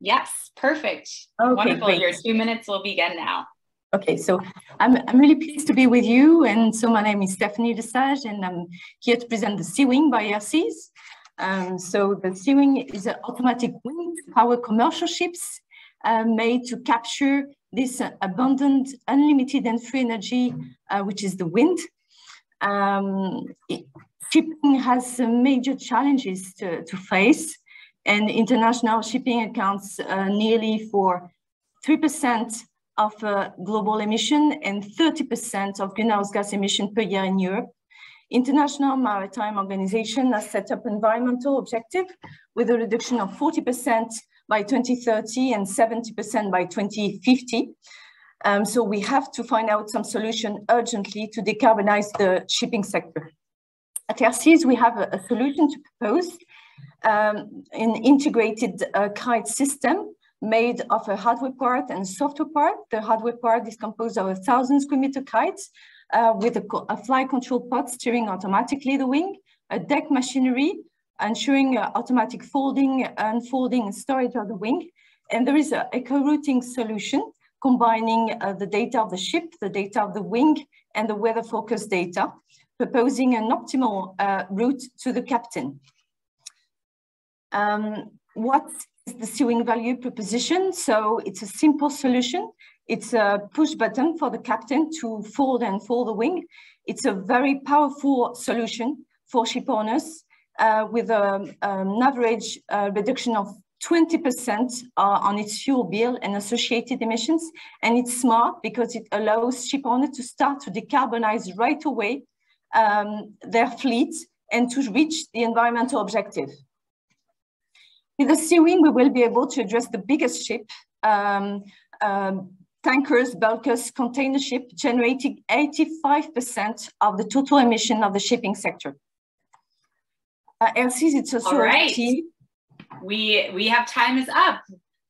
Yes, perfect. Okay, wonderful. great. Your 2 minutes will begin now. Okay, so I'm really pleased to be with you. And so my name is Stephanie Lesage, and I'm here to present the Seawing by Airseas. So the Seawing is an automatic wind power commercial ships made to capture this abundant, unlimited and free energy, which is the wind. Shipping has some major challenges to face, and international shipping accounts nearly for 3% of global emission and 30% of greenhouse gas emission per year in Europe. International Maritime Organization has set up environmental objective with a reduction of 40% by 2030 and 70% by 2050. So we have to find out some solution urgently to decarbonize the shipping sector. At Airseas, we have a solution to propose, an integrated kite system made of a hardware part and software part. The hardware part is composed of 1,000 square meter kites with a flight control pod steering automatically the wing, a deck machinery, ensuring automatic folding, unfolding, and storage of the wing. And there is an eco-routing solution combining the data of the ship, the data of the wing, and the weather-focused data, proposing an optimal route to the captain. What is the Seawing value proposition? So it's a simple solution. It's a push button for the captain to fold and fold the wing. It's a very powerful solution for ship owners with an average reduction of 20% on its fuel bill and associated emissions. And it's smart because it allows ship owners to start to decarbonize right away their fleet and to reach the environmental objective. With the Seawing, we will be able to address the biggest ship, tankers, bulkers, container ship, generating 85% of the total emission of the shipping sector. Airseas, it's also a team. We have time is up.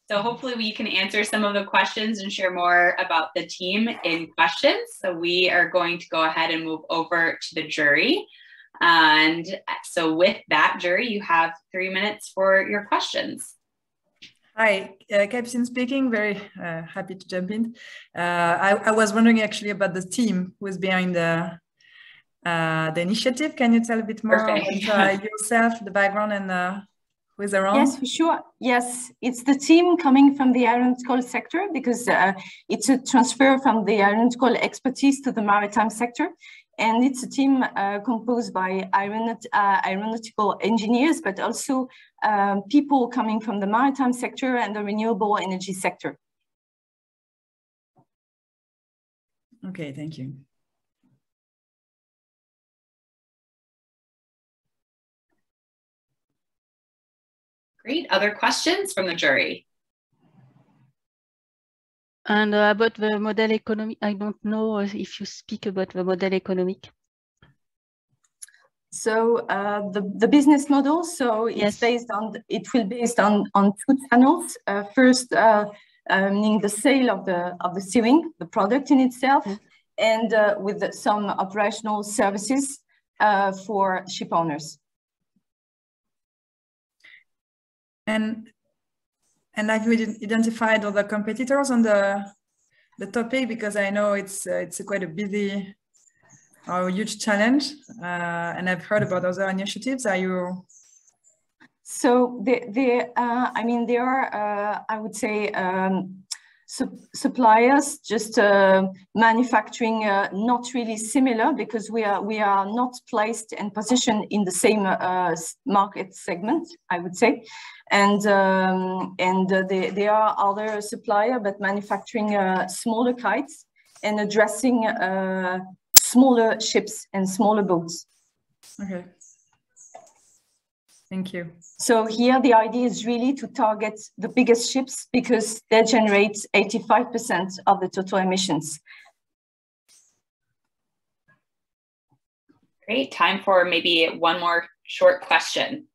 So hopefully we can answer some of the questions and share more about the team in questions. So we are going to go ahead and move over to the jury. And so with that, jury, you have 3 minutes for your questions. Hi, Captain speaking, very happy to jump in. I was wondering actually about the team who is behind the initiative. Can you tell a bit more about yourself, the background, and who is around? Yes, for sure. Yes, it's the team coming from the aeronautical sector because it's a transfer from the aeronautical expertise to the maritime sector. And it's a team composed by aeronautical engineers, but also people coming from the maritime sector and the renewable energy sector. Okay, thank you. Great. Other questions from the jury? And about the model economic, I don't know if you speak about the model economic. So the business model, so it's based on, it will be based on 2 channels. First, meaning the sale of the Seawing, the product in itself, and with some operational services for ship owners. And have you identified other competitors on the topic? Because I know it's quite a busy or a huge challenge, and I've heard about other initiatives. Are you? So I mean, there are, I would say, suppliers just manufacturing not really similar because we are not placed and positioned in the same market segment, I would say. And there are other suppliers, but manufacturing smaller kites and addressing smaller ships and smaller boats. Okay. Thank you. So here the idea is really to target the biggest ships because they generate 85% of the total emissions. Great. Time for maybe one more short question.